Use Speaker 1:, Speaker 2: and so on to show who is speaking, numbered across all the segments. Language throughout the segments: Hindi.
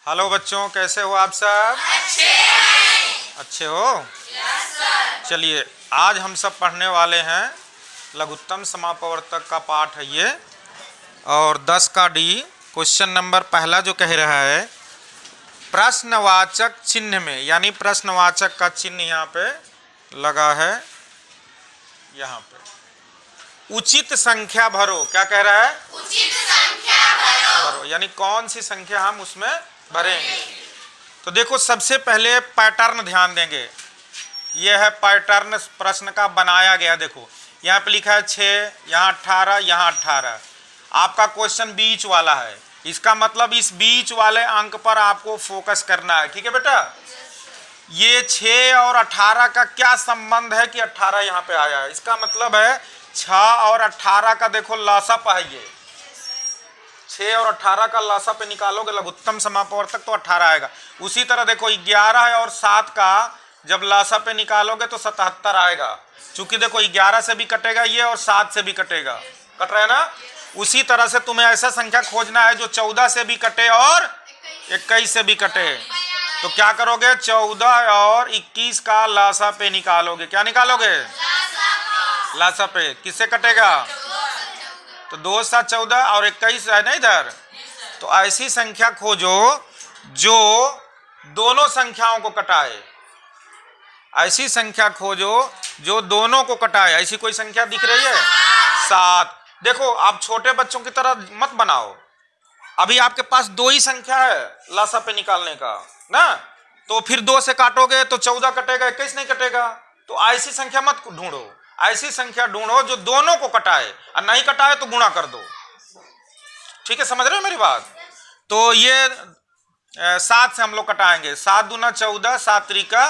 Speaker 1: हेलो बच्चों, कैसे हो आप सब? अच्छे हो? Yes sir. चलिए, आज हम सब पढ़ने वाले हैं लघुत्तम समापवर्तक का पाठ है ये, और 10 का डी। क्वेश्चन नंबर पहला जो कह रहा है, प्रश्नवाचक चिन्ह में, यानी प्रश्नवाचक का चिन्ह यहाँ पे लगा है, यहाँ पे उचित संख्या भरो। क्या कह रहा है?
Speaker 2: उचित संख्या भरो।
Speaker 1: यानी कौन सी संख्या हम उसमें भरेंगे। तो देखो, सबसे पहले पैटर्न ध्यान देंगे। यह है पैटर्न प्रश्न का बनाया गया। देखो यहाँ पे लिखा है 6, यहाँ 18, यहाँ 18। आपका क्वेश्चन बीच वाला है, इसका मतलब इस बीच वाले अंक पर आपको फोकस करना है। ठीक है बेटा? ये 6 और 18 का क्या संबंध है कि 18 यहाँ पे आया है? इसका मतलब है 6 और 18 का देखो लसाप है। ये 6 और 18 का लसाप पे निकालोगे लघुत्तम समापवर्तक तो 18 आएगा। उसी तरह देखो 11 और 7 का जब लसाप पे निकालोगे तो 77 आएगा। चूंकि देखो 11 से भी कटेगा ये और 7 से भी कटेगा, कट रहा है ना। उसी तरह से तुम्हें ऐसा संख्या खोजना है जो 14 से भी कटे और 21 से भी कटे। तो क्या करोगे? 14 और 21 का लसाप पे निकालोगे। क्या निकालोगे? लसाप पे। किससे कटेगा? तो 2 7 14 और 21 है ना इधर। तो ऐसी संख्या खोजो जो दोनों संख्याओं को कटाए। ऐसी संख्या खोजो जो दोनों को कटाए। ऐसी कोई संख्या दिख रही है? 7। देखो, आप छोटे बच्चों की तरह मत बनाओ। अभी आपके पास 2 ही संख्या है लसाप पे निकालने का ना, तो फिर 2 से काटोगे तो 14 कटेगा, 21 नहीं कटेगा। तो ऐसी संख्या मत ढूंढो, ऐसी संख्या ढूंढो जो दोनों को कटाए, और नहीं कटाए तो गुणा कर दो। ठीक है, समझ रहे हो मेरी बात? तो ये 7 से हम लोग कटाएंगे। 7 दूना 14, 7 त्रिका।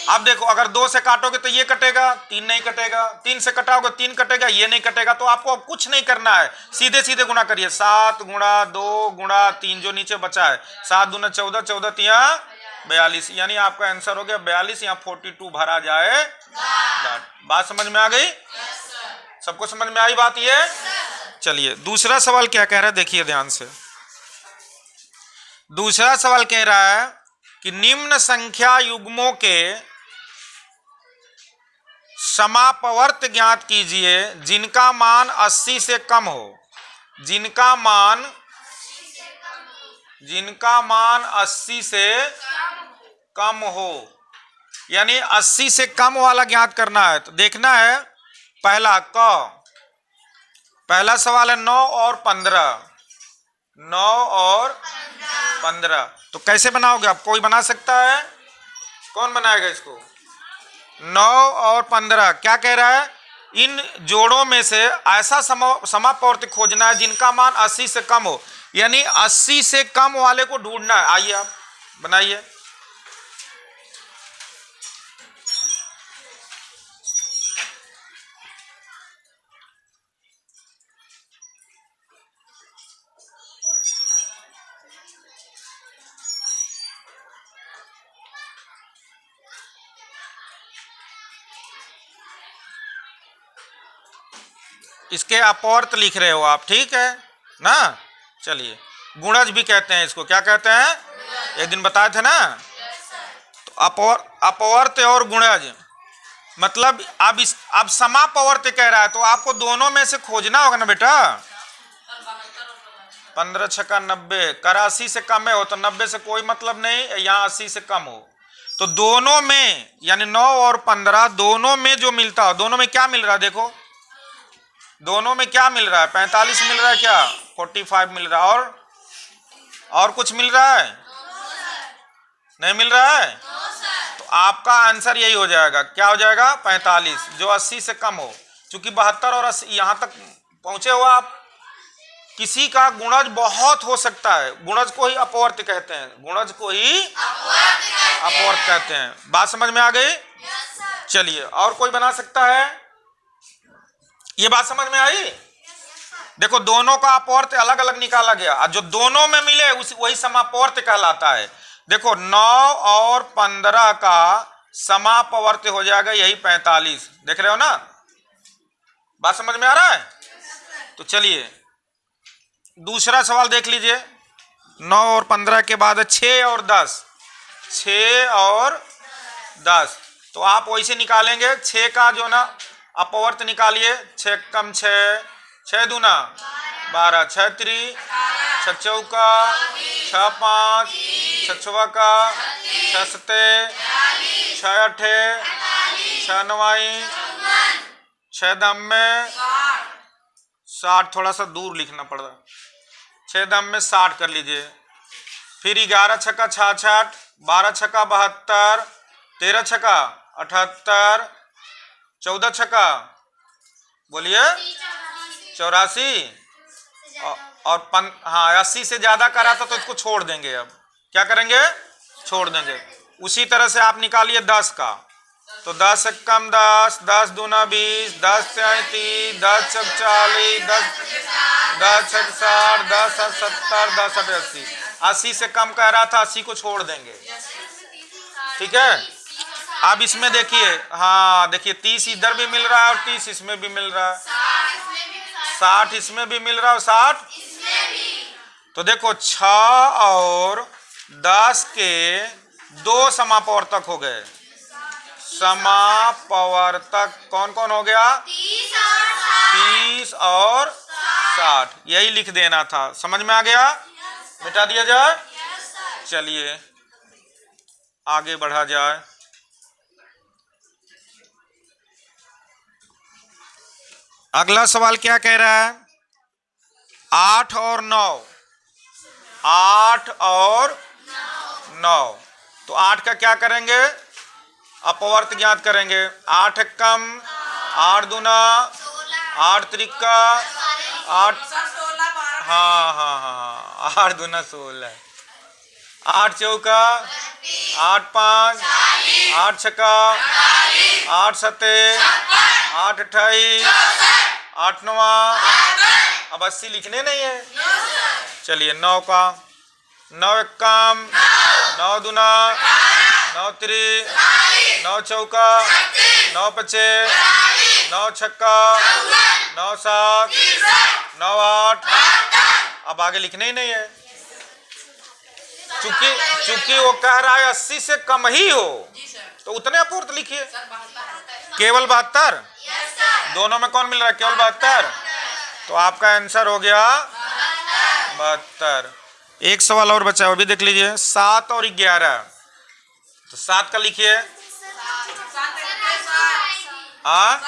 Speaker 1: अब देखो, अगर 2 से काटोगे तो ये कटेगा, 3 नहीं कटेगा। 3 से कटाओगे 3 कटेगा, ये नहीं कटेगा। तो आपको अब कुछ नहीं करना है, सीधे सीधे गुणा करिए। 7 गुणा 2 गुणा 3 जो नीचे बचा है, 7 दूना 14, 14 तिया 42, यानी आपका आंसर हो गया 42। यहाँ 42 भरा जाए। बात समझ में आ गई? सबको समझ में आई बात ये? चलिए, दूसरा सवाल क्या कह रहा है, देखिए ध्यान से। दूसरा सवाल कह रहा है कि निम्न संख्या युग्मों के समापवर्त ज्ञात कीजिए जिनका मान 80 से कम हो। जिनका मान 80 से कम हो, यानी 80 से कम वाला ज्ञात करना है। तो देखना है पहला सवाल है 9 और 15। 9 और 15 तो कैसे बनाओगे आप? कोई बना सकता है? कौन बनाएगा इसको? 9 और 15 क्या कह रहा है? इन जोड़ों में से ऐसा समापवर्त खोजना है जिनका मान 80 से कम हो, यानी 80 से कम वाले को ढूंढना है। आइए आप बनाइए। इसके अपवर्त लिख रहे हो आप, ठीक है ना? चलिए, गुणज भी कहते हैं इसको। क्या कहते हैं? एक दिन बताए थे ना। तो अपवर्त और गुणज मतलब अब समापवर्त कह रहा है, तो आपको दोनों में से खोजना होगा ना बेटा। 15 छक्का 90, कर 80 से कम है हो तो 90 से कोई मतलब नहीं, यहाँ 80 से कम हो। तो दोनों में, यानी 9 और 15 दोनों में जो मिलता हो, दोनों में क्या मिल रहा है? देखो, दोनों में क्या मिल रहा है? 45 मिल रहा है, क्या 45 मिल रहा है, और कुछ मिल रहा है? नहीं मिल रहा है। तो आपका आंसर यही हो जाएगा। क्या हो जाएगा? 45, जो 80 से कम हो। चूंकि 72 और 80 यहां तक पहुंचे हो आप। किसी का गुणज बहुत हो सकता है, गुणज को ही अपवर्त कहते हैं। गुणज को ही अपवर्त कहते हैं। बात समझ में आ गई? चलिए, और कोई बना सकता है? ये बात समझ में आई? देखो, दोनों का अपवर्त अलग अलग निकाला गया, और जो दोनों में मिले वही समापवर्त कहलाता है। देखो, 9 और 15 का समापवर्त हो जाएगा यही 45। देख रहे हो ना? बात समझ में आ रहा है? तो चलिए, दूसरा सवाल देख लीजिए। 9 और 15 के बाद 6 और 10, 6 और 10। तो आप वैसे निकालेंगे 6 का जो ना अपवर्त निकालिए, 6 कम 6, 6 दूना 12, 6 3, 6 चौका 6 5, 6 छवा का 6 सते, 6 अठे 6 नवाई, 6 दम में 60, थोड़ा सा दूर लिखना पड़ रहा, 6 दम में 60 कर लीजिए। फिर 11 छक्का 66, 12 छक्का 72, 13 छक्का 78, 14 छक्का बोलिए 84, और हाँ 80 से ज्यादा करा था तो इसको छोड़ देंगे। अब क्या करेंगे? छोड़ देंगे। उसी तरह से आप निकालिए 10 का, तो 10 से कम 10, 10 दूना 20, 10 33, 10 छक 40, 10 छक 60, 10 70, 10 80। 80 से कम कह रहा था, 80 को छोड़ देंगे। ठीक है। अब इसमें देखिए, हाँ देखिए 30 इधर भी मिल रहा है और 30 इसमें भी मिल रहा है, 60 इसमें भी मिल रहा है और 60 तो देखो 6 और 10 के 2 समापवर्तक हो गए। समापवर्तक कौन कौन हो गया? 30 और 60। यही लिख देना था। समझ में आ गया? मिटा दिया जाए। चलिए आगे बढ़ा जाए। अगला सवाल क्या कह रहा है? 8 और 9, 8 और 9। तो 8 का क्या करेंगे? अपवर्त ज्ञात करेंगे। 8 कम 8 दूना 8 त्रिका 8, हाँ हाँ हाँ 8 दूना 16, 8 चौका 8 5, 8 छक्का 8 सते 8 28, 8 नवा। अब 80 लिखने नहीं है। चलिए 9 का 9 कम 9 दूना 9 त्री 9 चौका 9 पचे 9 छक्का 9 7 9 8। अब आगे लिखने ही नहीं है, चूंकि वो कह रहा है 80 से कम ही हो, तो उतने अपूर्त लिखिए। केवल 72। दोनों में कौन मिल रहा है? केवल 72। तो आपका आंसर हो गया 72। एक सवाल और बचा है, वो भी देख लीजिए। 7 और 11। तो 7 का लिखिए। हाँ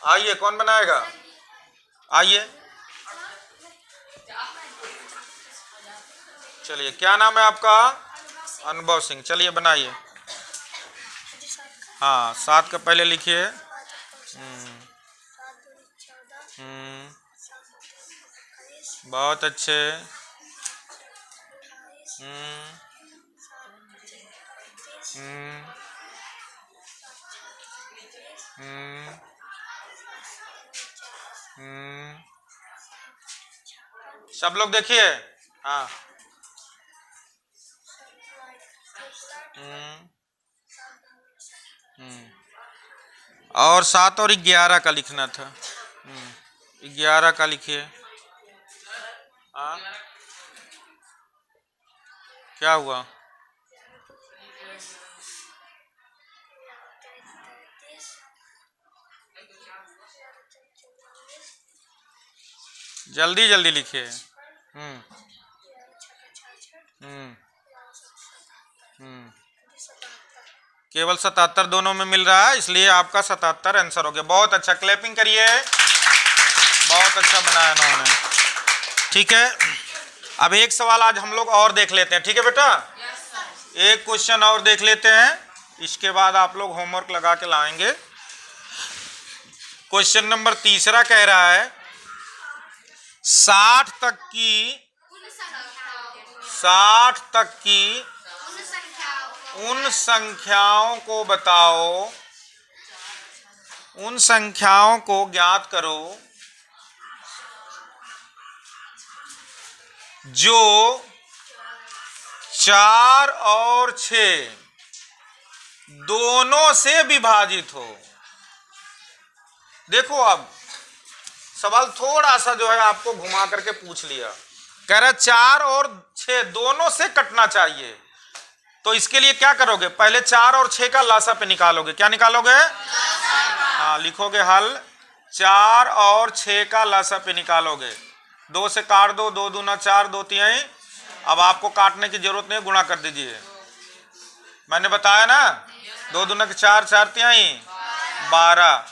Speaker 1: आइए, कौन बनाएगा? आइए। चलिए, क्या नाम है आपका? अनुभव सिंह। चलिए बनाइए। हाँ 7 का पहले लिखिए। बहुत अच्छे। सब लोग देखिए। हाँ और 7 और 11 का लिखना था। 11 का लिखिए। हाँ क्या हुआ? जल्दी जल्दी लिखिए। केवल 77 दोनों में मिल रहा है, इसलिए आपका 77 आंसर हो गया। बहुत अच्छा, क्लैपिंग करिए। बहुत अच्छा बनाया इन्होंने। ठीक है, अब एक सवाल आज हम लोग और देख लेते हैं। ठीक है बेटा, एक क्वेश्चन और देख लेते हैं, इसके बाद आप लोग होमवर्क लगा के लाएंगे। क्वेश्चन नंबर 3 कह रहा है 60 तक की उन संख्याओं को बताओ, उन संख्याओं को ज्ञात करो जो 4 और 6 दोनों से विभाजित हो। देखो अब सवाल थोड़ा सा जो है आपको घुमा करके पूछ लिया। कह रहा है 4 और 6 दोनों से कटना चाहिए। तो इसके लिए क्या करोगे, पहले 4 और 6 का लासा पे निकालोगे। क्या निकालोगे? हाँ, लिखोगे हल 4 और 6 का लासा पे निकालोगे। 2 से काट दो, 2 दूना 4, 2 तिहाई। अब आपको काटने की जरूरत नहीं, गुणा कर दीजिए। मैंने बताया ना, 2 दूना 4, 4 तिहाई 12।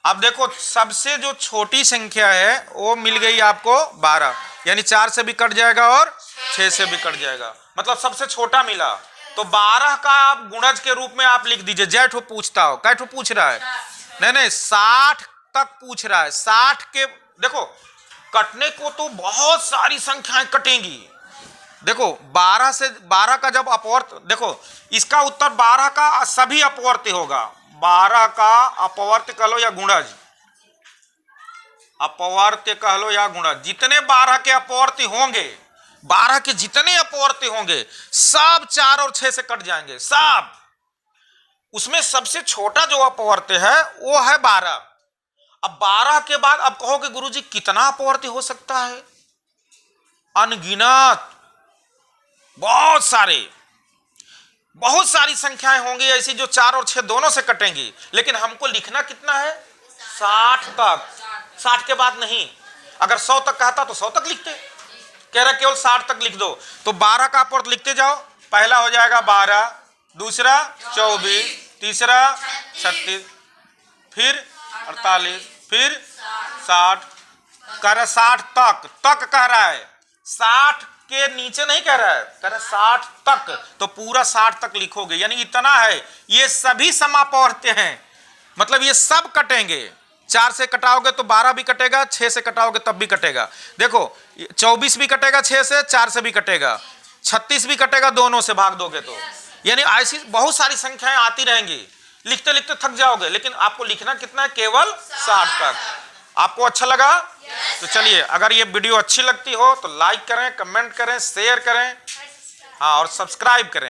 Speaker 1: अब देखो सबसे जो छोटी संख्या है वो मिल गई आपको 12, यानी 4 से भी कट जाएगा और 6 से भी कट जाएगा, मतलब सबसे छोटा मिला। तो 12 का आप गुणज के रूप में आप लिख दीजिए। जैठो पूछता हो, कैठो पूछ रहा है? नहीं 60 तक पूछ रहा है। 60 के देखो कटने को तो बहुत सारी संख्याएं कटेंगी। देखो 12 से 12 का जब अपवर्त, देखो इसका उत्तर 12 का सभी अपवर्त्य होगा। 12 का अपवर्त्य कह लो या गुणज, अपवर्त्य कह लो या गुणज, जितने 12 के अपवर्त्य होंगे, 12 के जितने अपवर्त्य होंगे सब 4 और 6 से कट जाएंगे सब। उसमें सबसे छोटा जो अपवर्त्य है वो है 12। अब 12 के बाद अब कहोगे गुरुजी कितना अपवर्त्य हो सकता है? अनगिनत, बहुत सारी संख्याएं होंगी ऐसी जो 4 और 6 दोनों से कटेंगी। लेकिन हमको लिखना कितना है? 60 तक। 60 के बाद नहीं। अगर 100 तक कहता तो 100 तक लिखते, कह रहा केवल 60 तक लिख दो। तो 12 का अपवर्त्य लिखते जाओ। पहला हो जाएगा 12, दूसरा 24, तीसरा 36, फिर 48, फिर 60। कह रहा 60 तक कह रहा है, 60 के नीचे नहीं कह रहा है, कह रहा 60 तक। तो पूरा 60 तक लिखोगे, यानी इतना है। ये सभी समापवर्त्य हैं, मतलब ये सब कटेंगे। 4 से कटाओगे तो 12 भी कटेगा, 6 से कटाओगे तब भी कटेगा। देखो 24 भी कटेगा 6 से, 4 से भी कटेगा, 36 भी कटेगा, दोनों से भाग दोगे तो। यानी ऐसी बहुत सारी संख्याएं आती रहेंगी। लिखते लिखते थक जाओगे, लेकिन आपको लिखना कितना है? केवल 60 तक। आपको अच्छा लगा? तो चलिए, अगर ये वीडियो अच्छी लगती हो तो लाइक करें, कमेंट करें, शेयर करें, हाँ, और सब्सक्राइब करें।